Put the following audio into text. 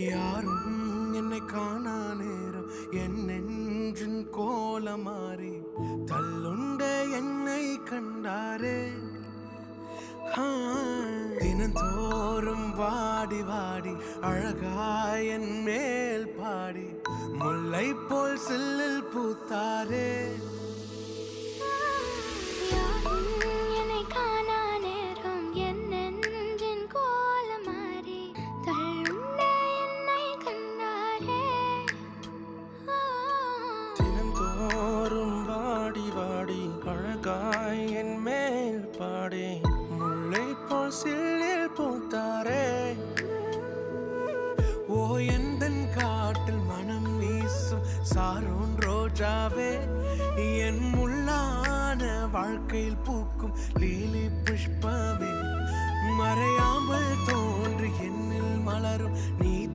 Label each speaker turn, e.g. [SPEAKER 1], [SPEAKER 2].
[SPEAKER 1] யாரும் என்னை காணா நேரம் என் நெஞ்சின் கோலமாறி தள்ளுண்ட என்னை கண்டாரே. தினந்தோறும் வாடி வாடி அழகாய் என் மேல் பாடி முல்லை போல் சில்லில் பூத்தாரே.
[SPEAKER 2] என்னை காணா நேரம் என் நெஞ்சின் கோலமாறி தள்ளுண்ட என்னை கண்டாரே.
[SPEAKER 3] தினந்தோறும் வாடி வாடி அழகாய் என் மேல் பாடி முல்லை போல் சில்லில் பூத்தாரே.
[SPEAKER 1] ஓ எந்தன் காட்டில் மனம் வீசும் சாரோன் ரோஜாவே, என் முள்ளான வாழ்க்கையில் பூக்கும் லீலி புஷ்ப